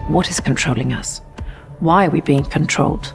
What is controlling us? Why are we being controlled?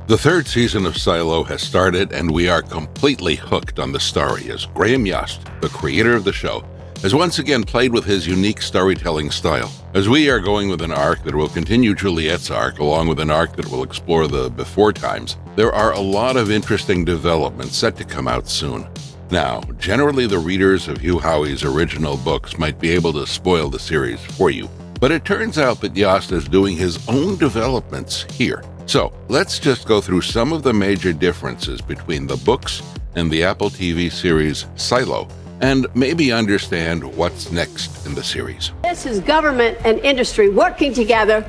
The third season of Silo has started, and we are completely hooked on the story as Graham Yost, the creator of the show, has once again played with his unique storytelling style. As we are going with an arc that will continue Juliette's arc, along with an arc that will explore the before times, there are a lot of interesting developments set to come out soon. Now, generally the readers of Hugh Howey's original books might be able to spoil the series for you, but it turns out that Yost is doing his own developments here. So, let's just go through some of the major differences between the books and the Apple TV series Silo, and maybe understand what's next in the series. This is government and industry working together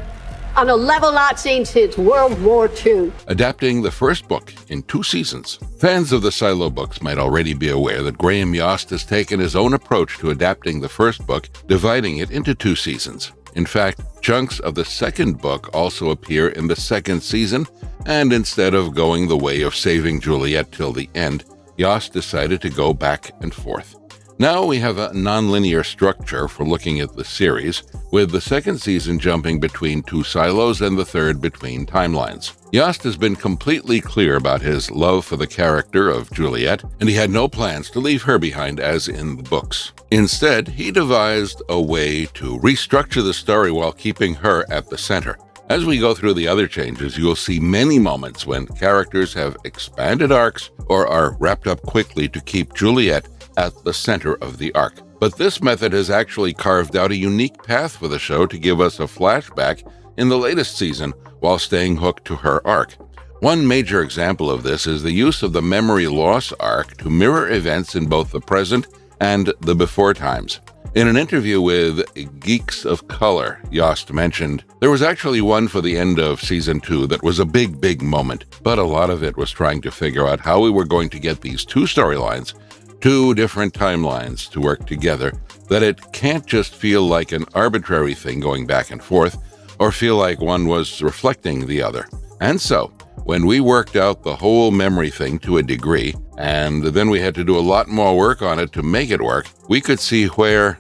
on a level not seen since World War II. Adapting the first book in 2 seasons. Fans of the Silo books might already be aware that Graham Yost has taken his own approach to adapting the first book, dividing it into 2 seasons. In fact, chunks of the second book also appear in the second season, and instead of going the way of saving Juliette till the end, Yost decided to go back and forth. Now we have a nonlinear structure for looking at the series, with the second season jumping between 2 silos and the third between timelines. Yost has been completely clear about his love for the character of Juliette, and he had no plans to leave her behind as in the books. Instead, he devised a way to restructure the story while keeping her at the center. As we go through the other changes, you'll see many moments when characters have expanded arcs or are wrapped up quickly to keep Juliette at the center of the arc. But this method has actually carved out a unique path for the show to give us a flashback in the latest season while staying hooked to her arc. One major example of this is the use of the memory loss arc to mirror events in both the present and the before times. In an interview with Geeks of Color, Yost mentioned, there was actually one for the end of season 2 that was a big moment, but a lot of it was trying to figure out how we were going to get these 2 storylines, 2 different timelines to work together, that it can't just feel like an arbitrary thing going back and forth, or feel like one was reflecting the other. And so, when we worked out the whole memory thing to a degree, and then we had to do a lot more work on it to make it work, we could see where,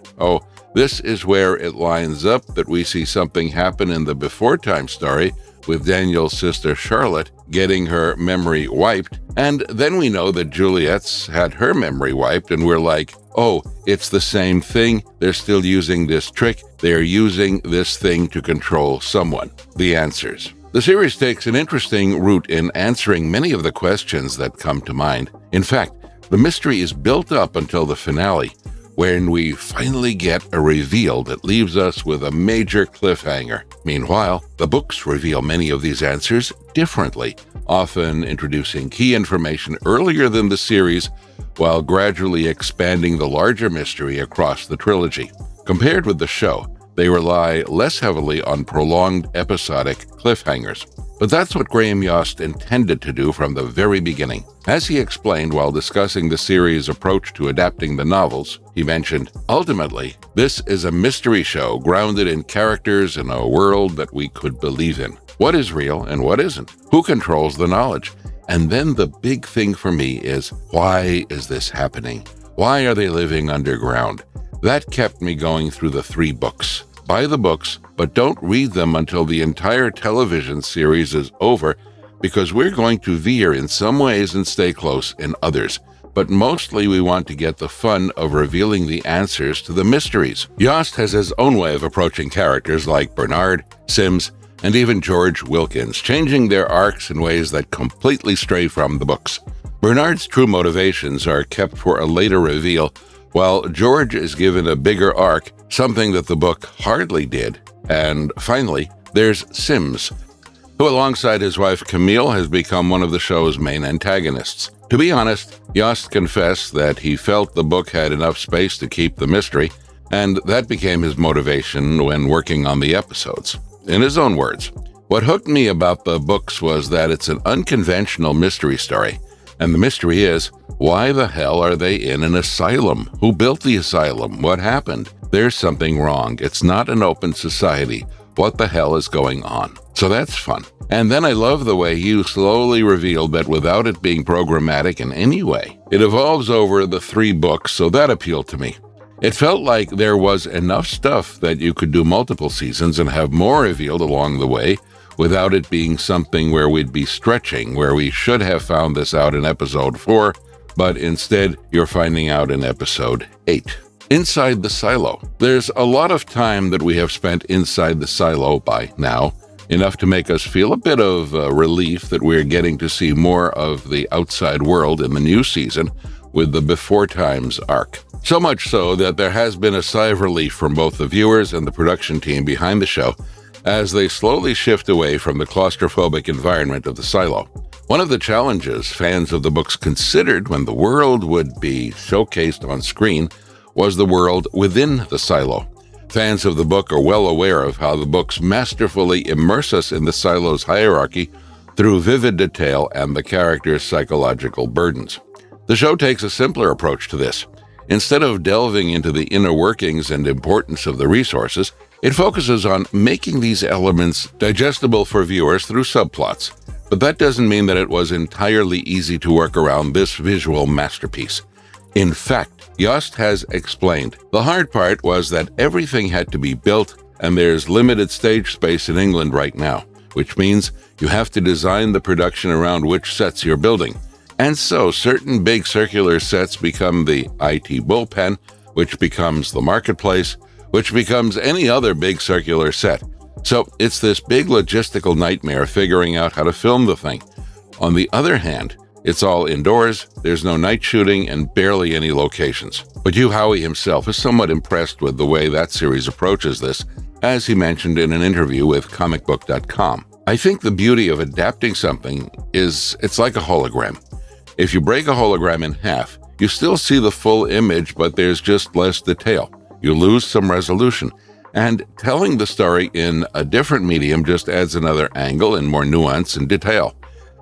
this is where it lines up, that we see something happen in the before time story with Daniel's sister Charlotte getting her memory wiped, and then we know that Juliette's had her memory wiped, and we're like, it's the same thing, they're still using this trick, they're using this thing to control someone. The answers. The series takes an interesting route in answering many of the questions that come to mind. In fact, the mystery is built up until the finale, when we finally get a reveal that leaves us with a major cliffhanger. Meanwhile, the books reveal many of these answers differently, often introducing key information earlier than the series, while gradually expanding the larger mystery across the trilogy. Compared with the show, they rely less heavily on prolonged episodic cliffhangers. But that's what Graham Yost intended to do from the very beginning. As he explained while discussing the series' approach to adapting the novels, he mentioned, ultimately, this is a mystery show grounded in characters in a world that we could believe in. What is real and what isn't? Who controls the knowledge? And then the big thing for me is, why is this happening? Why are they living underground? That kept me going through the 3 books. Buy the books, but don't read them until the entire television series is over, because we're going to veer in some ways and stay close in others. But mostly we want to get the fun of revealing the answers to the mysteries. Yost has his own way of approaching characters like Bernard, Sims, and even George Wilkins, changing their arcs in ways that completely stray from the books. Bernard's true motivations are kept for a later reveal, while George is given a bigger arc, something that the book hardly did. And finally, there's Sims, who alongside his wife Camille has become one of the show's main antagonists. To be honest, Yost confessed that he felt the book had enough space to keep the mystery, and that became his motivation when working on the episodes. In his own words, what hooked me about the books was that it's an unconventional mystery story. And the mystery is, why the hell are they in an asylum? Who built the asylum? What happened? There's something wrong. It's not an open society. What the hell is going on? So that's fun. And then I love the way you slowly revealed that without it being programmatic in any way. It evolves over the 3 books, so that appealed to me. It felt like there was enough stuff that you could do multiple seasons and have more revealed along the way without it being something where we'd be stretching, where we should have found this out in episode 4, but instead you're finding out in episode 8. Inside the Silo. There's a lot of time that we have spent inside the silo by now, enough to make us feel a bit of relief that we're getting to see more of the outside world in the new season with the Before Times arc. So much so that there has been a sigh of relief from both the viewers and the production team behind the show as they slowly shift away from the claustrophobic environment of the silo. One of the challenges fans of the books considered when the world would be showcased on screen was the world within the silo. Fans of the book are well aware of how the books masterfully immerse us in the silo's hierarchy through vivid detail and the characters' psychological burdens. The show takes a simpler approach to this. Instead of delving into the inner workings and importance of the resources, it focuses on making these elements digestible for viewers through subplots. But that doesn't mean that it was entirely easy to work around this visual masterpiece. In fact, Yost has explained, the hard part was that everything had to be built, and there's limited stage space in England right now, which means you have to design the production around which sets you're building. And so certain big circular sets become the IT bullpen, which becomes the marketplace, which becomes any other big circular set. So it's this big logistical nightmare figuring out how to film the thing. On the other hand, it's all indoors, there's no night shooting, and barely any locations. But Hugh Howey himself is somewhat impressed with the way that series approaches this, as he mentioned in an interview with comicbook.com. I think the beauty of adapting something is it's like a hologram. If you break a hologram in half, you still see the full image, but there's just less detail. You lose some resolution. And telling the story in a different medium just adds another angle and more nuance and detail.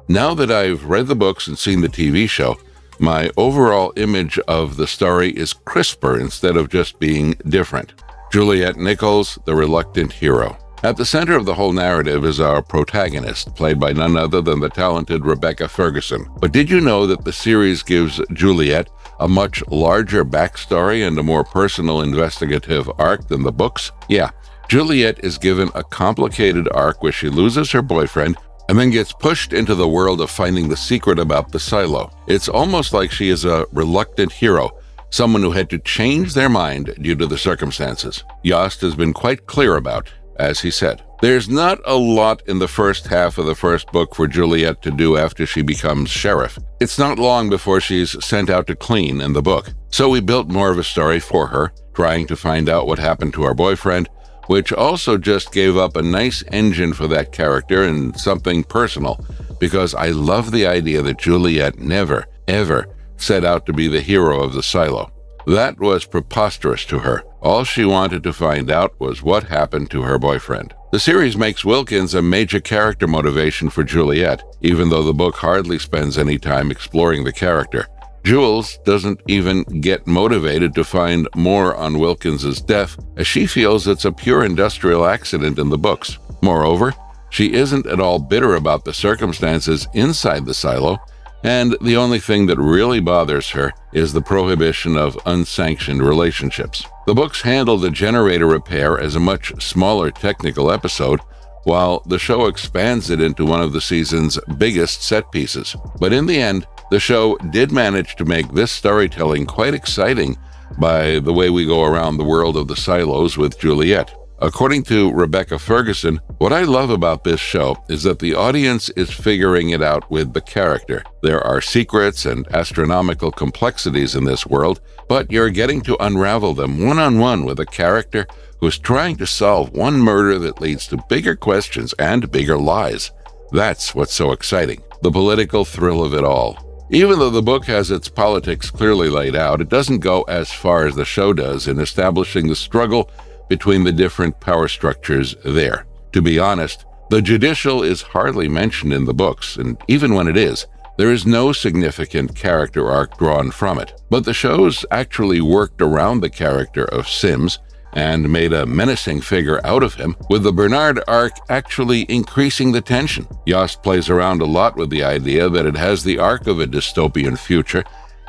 Now that I've read the books and seen the TV show, my overall image of the story is crisper instead of just being different. Juliette Nichols, the reluctant hero. At the center of the whole narrative is our protagonist, played by none other than the talented Rebecca Ferguson. But did you know that the series gives Juliette a much larger backstory and a more personal investigative arc than the books? Yeah, Juliette is given a complicated arc where she loses her boyfriend and then gets pushed into the world of finding the secret about the silo. It's almost like she is a reluctant hero, someone who had to change their mind due to the circumstances. Yost has been quite clear about, as he said, there's not a lot in the first half of the first book for Juliette to do after she becomes sheriff. It's not long before she's sent out to clean in the book. So we built more of a story for her, trying to find out what happened to our boyfriend, which also just gave up a nice engine for that character and something personal, because I love the idea that Juliette never, ever set out to be the hero of the silo. That was preposterous to her. All she wanted to find out was what happened to her boyfriend. The series makes Wilkins a major character motivation for Juliette, even though the book hardly spends any time exploring the character. Jules doesn't even get motivated to find more on Wilkins's death, as she feels it's a pure industrial accident in the books. Moreover, she isn't at all bitter about the circumstances inside the silo, and the only thing that really bothers her is the prohibition of unsanctioned relationships. The books handle the generator repair as a much smaller technical episode, while the show expands it into one of the season's biggest set pieces. But in the end, the show did manage to make this storytelling quite exciting by the way we go around the world of the silos with Juliette. According to Rebecca Ferguson, what I love about this show is that the audience is figuring it out with the character. There are secrets and astronomical complexities in this world, but you're getting to unravel them one-on-one with a character who's trying to solve one murder that leads to bigger questions and bigger lies. That's what's so exciting, the political thrill of it all. Even though the book has its politics clearly laid out, it doesn't go as far as the show does in establishing the struggle between the different power structures there. To be honest, the judicial is hardly mentioned in the books, and even when it is, there is no significant character arc drawn from it. But the show's actually worked around the character of Sims and made a menacing figure out of him, with the Bernard arc actually increasing the tension. Yost plays around a lot with the idea that it has the arc of a dystopian future,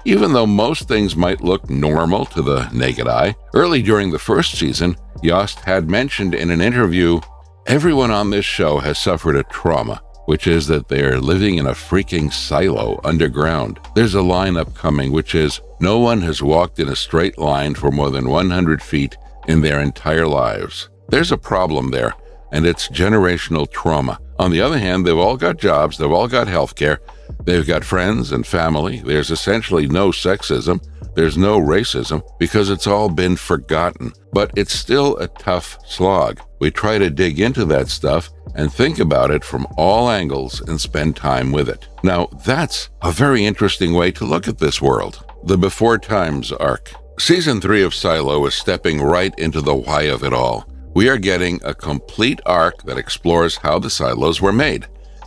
Even though most things might look normal to the naked eye, early during the first season, Yost had mentioned in an interview, "Everyone on this show has suffered a trauma, which is that they're living in a freaking silo underground. There's a line upcoming, which is, no one has walked in a straight line for more than 100 feet in their entire lives. There's a problem there, and it's generational trauma. On the other hand, they've all got jobs, they've all got healthcare, they've got friends and family. There's essentially no sexism, there's no racism, because it's all been forgotten. But it's still a tough slog. We try to dig into that stuff and think about it from all angles and spend time with it." Now, that's a very interesting way to look at this world. The Before Times arc. Season 3 of Silo is stepping right into the why of it all. We are getting a complete arc that explores how the silos were made.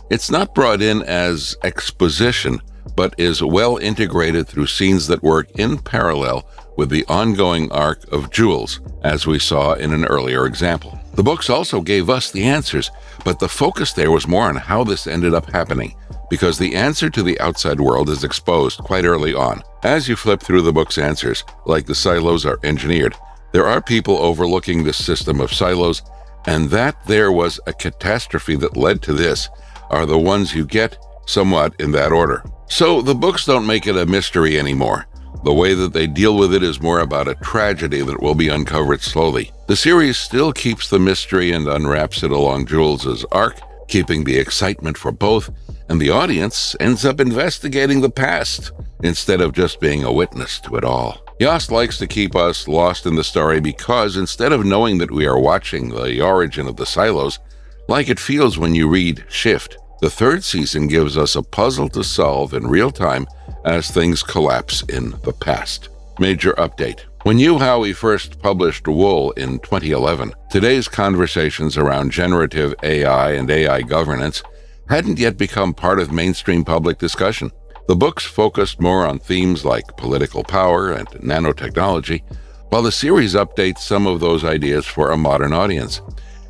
It's not brought in as exposition, but is well integrated through scenes that work in parallel with the ongoing arc of Jules, as we saw in an earlier example. The books also gave us the answers, but the focus there was more on how this ended up happening, because the answer to the outside world is exposed quite early on. As you flip through the book's answers, like the silos are engineered, there are people overlooking this system of silos, and that there was a catastrophe that led to this are the ones you get somewhat in that order. So the books don't make it a mystery anymore. The way that they deal with it is more about a tragedy that will be uncovered slowly. The series still keeps the mystery and unwraps it along Jules's arc, keeping the excitement for both, and the audience ends up investigating the past instead of just being a witness to it all. Yost likes to keep us lost in the story because instead of knowing that we are watching the origin of the silos, like it feels when you read Shift, the third season gives us a puzzle to solve in real time as things collapse in the past. Major update. When Hugh Howey first published Wool in 2011, today's conversations around generative AI and AI governance hadn't yet become part of mainstream public discussion. The books focused more on themes like political power and nanotechnology, while the series updates some of those ideas for a modern audience.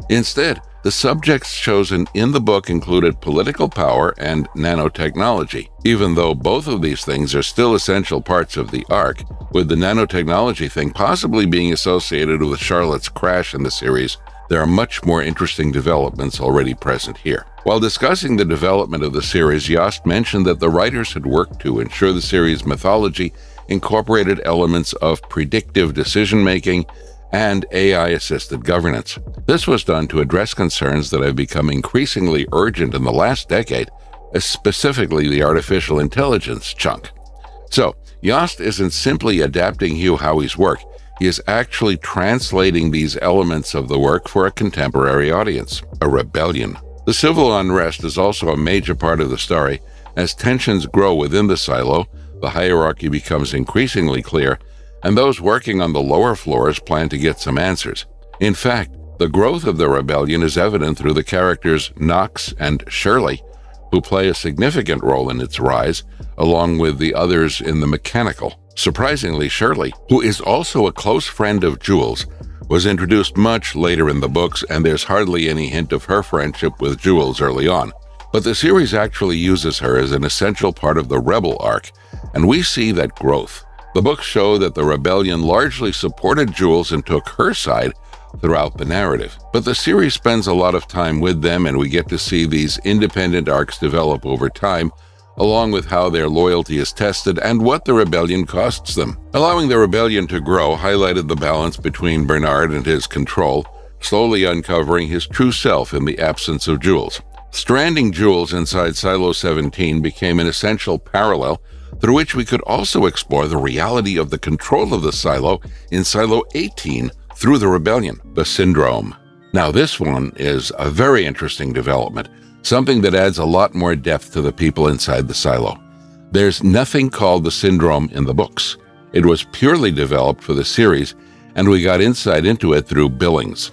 Instead, the subjects chosen in the book included political power and nanotechnology, even though both of these things are still essential parts of the arc, with the nanotechnology thing possibly being associated with Charlotte's crash in the series. There are much more interesting developments already present here. While discussing the development of the series, Yost mentioned that the writers had worked to ensure the series' mythology incorporated elements of predictive decision-making and AI-assisted governance. This was done to address concerns that have become increasingly urgent in the last decade, specifically the artificial intelligence chunk. So, Yost isn't simply adapting Hugh Howey's work, he is actually translating these elements of the work for a contemporary audience, a rebellion. The civil unrest is also a major part of the story. As tensions grow within the silo, the hierarchy becomes increasingly clear, and those working on the lower floors plan to get some answers. In fact, the growth of the rebellion is evident through the characters Knox and Shirley, who play a significant role in its rise, along with the others in the mechanical. Surprisingly, Shirley, who is also a close friend of Jules, was introduced much later in the books, and there's hardly any hint of her friendship with Jules early on. But the series actually uses her as an essential part of the rebel arc, and we see that growth. The books show that the rebellion largely supported Jules and took her side throughout the narrative. But the series spends a lot of time with them, and we get to see these independent arcs develop over time, along with how their loyalty is tested and what the rebellion costs them. Allowing the rebellion to grow highlighted the balance between Bernard and his control, slowly uncovering his true self in the absence of Jules. Stranding Jules inside Silo 17 became an essential parallel through which we could also explore the reality of the control of the silo in Silo 18 through the rebellion, the syndrome. Now this one is a very interesting development, something that adds a lot more depth to the people inside the silo. There's nothing called the syndrome in the books. It was purely developed for the series, and we got insight into it through Billings.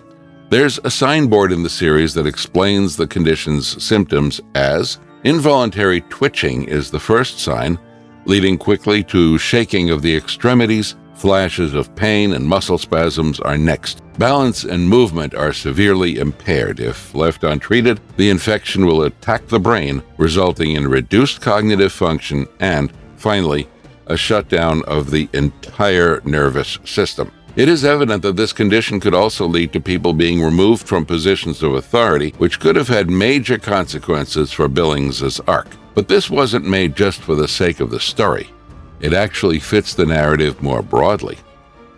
There's a signboard in the series that explains the condition's symptoms as involuntary twitching is the first sign, leading quickly to shaking of the extremities, flashes of pain and muscle spasms are next. Balance and movement are severely impaired. If left untreated, the infection will attack the brain, resulting in reduced cognitive function and, finally, a shutdown of the entire nervous system. It is evident that this condition could also lead to people being removed from positions of authority, which could have had major consequences for Billings's arc. But this wasn't made just for the sake of the story. It actually fits the narrative more broadly.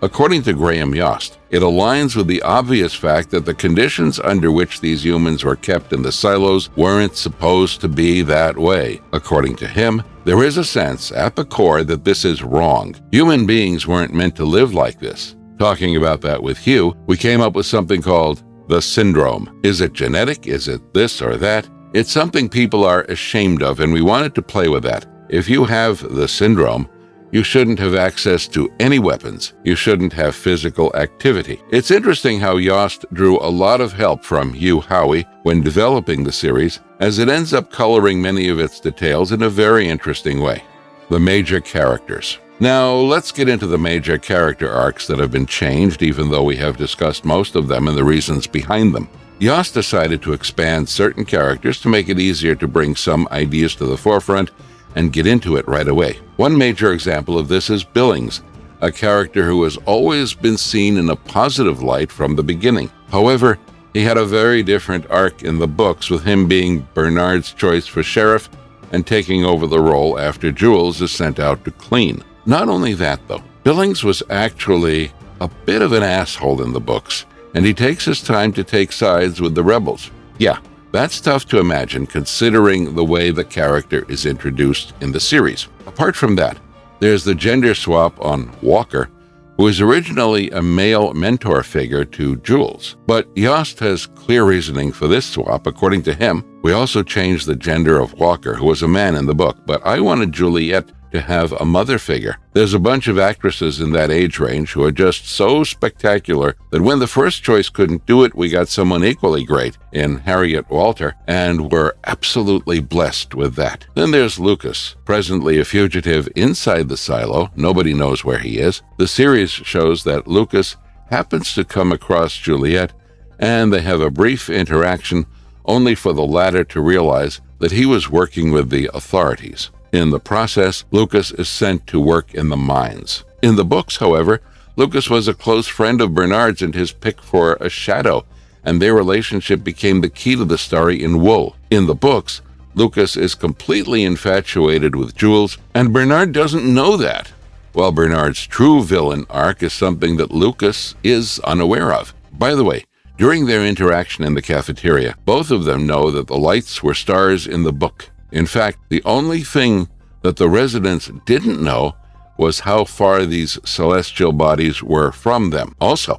According to Graham Yost, it aligns with the obvious fact that the conditions under which these humans were kept in the silos weren't supposed to be that way. According to him, there is a sense at the core that this is wrong. Human beings weren't meant to live like this. Talking about that with Hugh, we came up with something called the syndrome. Is it genetic? Is it this or that? It's something people are ashamed of, and we wanted to play with that. If you have the syndrome, you shouldn't have access to any weapons. You shouldn't have physical activity. It's interesting how Yost drew a lot of help from Hugh Howey when developing the series, as it ends up coloring many of its details in a very interesting way. The major characters. Now, let's get into the major character arcs that have been changed, even though we have discussed most of them and the reasons behind them. Yost decided to expand certain characters to make it easier to bring some ideas to the forefront and get into it right away. One major example of this is Billings, a character who has always been seen in a positive light from the beginning. However, he had a very different arc in the books, with him being Bernard's choice for sheriff and taking over the role after Jules is sent out to clean. Not only that, though, Billings was actually a bit of an asshole in the books, and he takes his time to take sides with the rebels. Yeah, that's tough to imagine considering the way the character is introduced in the series. Apart from that, there's the gender swap on Walker, who was originally a male mentor figure to Jules. But Yost has clear reasoning for this swap. According to him, we also changed the gender of Walker, who was a man in the book, but I wanted Juliette to have a mother figure. There's a bunch of actresses in that age range who are just so spectacular that when the first choice couldn't do it, we got someone equally great in Harriet Walter, and we're absolutely blessed with that. Then there's Lucas, presently a fugitive inside the silo. Nobody knows where he is. The series shows that Lucas happens to come across Juliette, and they have a brief interaction, only for the latter to realize that he was working with the authorities. In the process, Lucas is sent to work in the mines. In the books, however, Lucas was a close friend of Bernard's and his pick for a shadow, and their relationship became the key to the story in Wool. In the books, Lucas is completely infatuated with Jules, and Bernard doesn't know that, while Bernard's true villain arc is something that Lucas is unaware of. By the way, during their interaction in the cafeteria, both of them know that the lights were stars in the book. In fact, the only thing that the residents didn't know was how far these celestial bodies were from them. Also,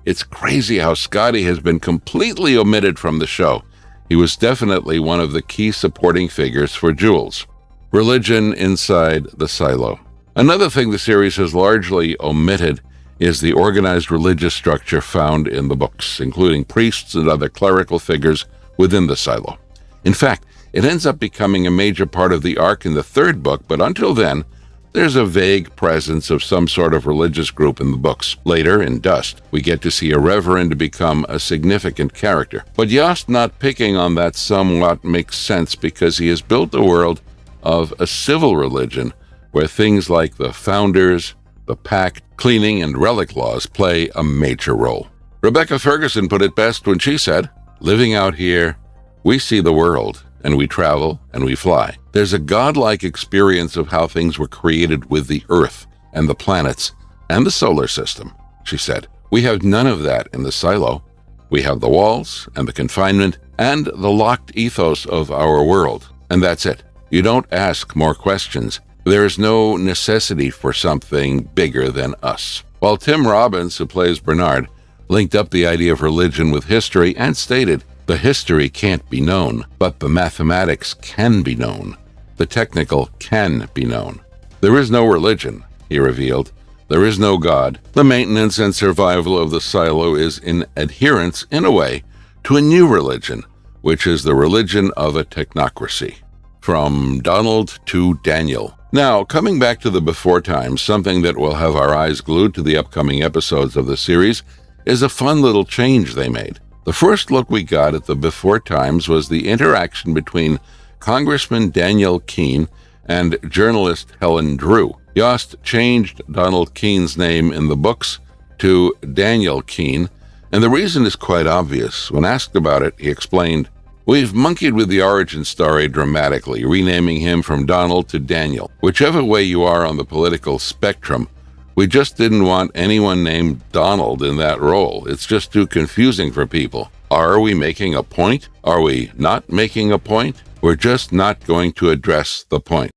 it's crazy how Scotty has been completely omitted from the show. He was definitely one of the key supporting figures for Jules. Religion inside the silo. Another thing the series has largely omitted is the organized religious structure found in the books, including priests and other clerical figures within the silo. In fact, it ends up becoming a major part of the arc in the third book, but until then, there's a vague presence of some sort of religious group in the books. Later, in Dust, we get to see a reverend become a significant character. But Yost not picking on that somewhat makes sense because he has built a world of a civil religion where things like the Founders, the Pact, cleaning, and relic laws play a major role. Rebecca Ferguson put it best when she said, "Living out here, we see the world, and we travel, and we fly. There's a godlike experience of how things were created with the Earth, and the planets, and the solar system," she said. "We have none of that in the silo. We have the walls, and the confinement, and the locked ethos of our world. And that's it. You don't ask more questions. There is no necessity for something bigger than us." While Tim Robbins, who plays Bernard, linked up the idea of religion with history and stated, "The history can't be known, but the mathematics can be known. The technical can be known. There is no religion," he revealed. "There is no God. The maintenance and survival of the silo is in adherence, in a way, to a new religion, which is the religion of a technocracy." From Donald to Daniel. Now, coming back to the before times, something that will have our eyes glued to the upcoming episodes of the series is a fun little change they made. The first look we got at the before times was the interaction between Congressman Daniel Keene and journalist Helen Drew. Yost changed Donald Keene's name in the books to Daniel Keene, and the reason is quite obvious. When asked about it, he explained, "We've monkeyed with the origin story dramatically, renaming him from Donald to Daniel. Whichever way you are on the political spectrum, we just didn't want anyone named Donald in that role. It's just too confusing for people. Are we making a point? Are we not making a point? We're just not going to address the point."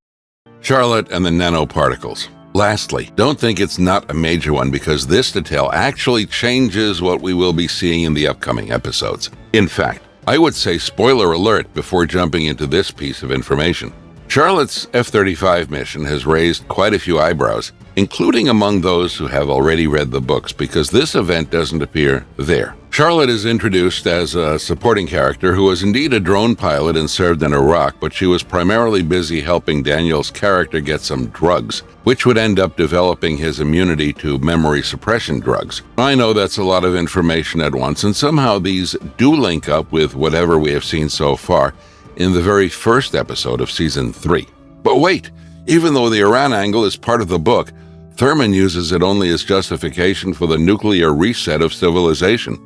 Charlotte and the nanoparticles. Lastly, don't think it's not a major one, because this detail actually changes what we will be seeing in the upcoming episodes. In fact, I would say spoiler alert before jumping into this piece of information. Charlotte's F-35 mission has raised quite a few eyebrows, including among those who have already read the books, because this event doesn't appear there. Charlotte is introduced as a supporting character who was indeed a drone pilot and served in Iraq, but she was primarily busy helping Daniel's character get some drugs, which would end up developing his immunity to memory suppression drugs. I know that's a lot of information at once, and somehow these do link up with whatever we have seen so far in the very first episode of Season 3. But wait, even though the Iran angle is part of the book, Thurman uses it only as justification for the nuclear reset of civilization.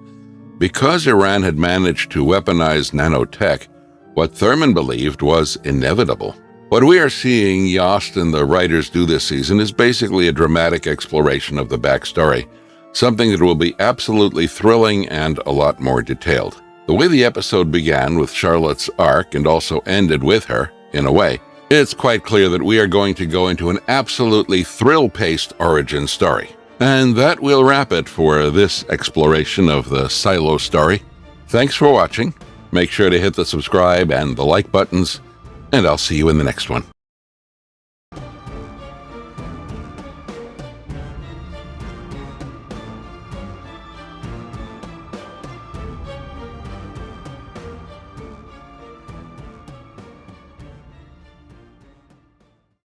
Because Iran had managed to weaponize nanotech, what Thurman believed was inevitable. What we are seeing Yost and the writers do this season is basically a dramatic exploration of the backstory, something that will be absolutely thrilling and a lot more detailed. The way the episode began with Charlotte's arc and also ended with her, in a way, it's quite clear that we are going to go into an absolutely thrill-paced origin story. And that will wrap it for this exploration of the Silo story. Thanks for watching. Make sure to hit the subscribe and the like buttons, and I'll see you in the next one.